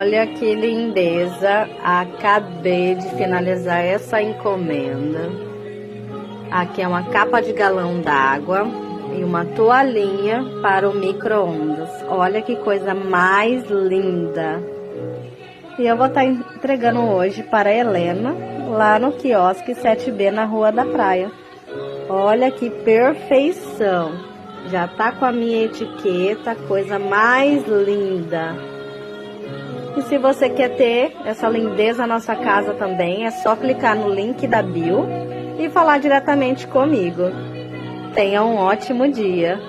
Olha que lindeza, acabei de finalizar essa encomenda. Aqui é uma capa de galão d'água e uma toalhinha para o micro-ondas. Olha que coisa mais linda. E eu vou estar entregando hoje para a Helena, lá no quiosque 7B na Rua da Praia. Olha que perfeição. Já tá com a minha etiqueta, coisa mais linda. E se você quer ter essa lindeza na nossa casa também, é só clicar no link da bio e falar diretamente comigo. Tenha um ótimo dia!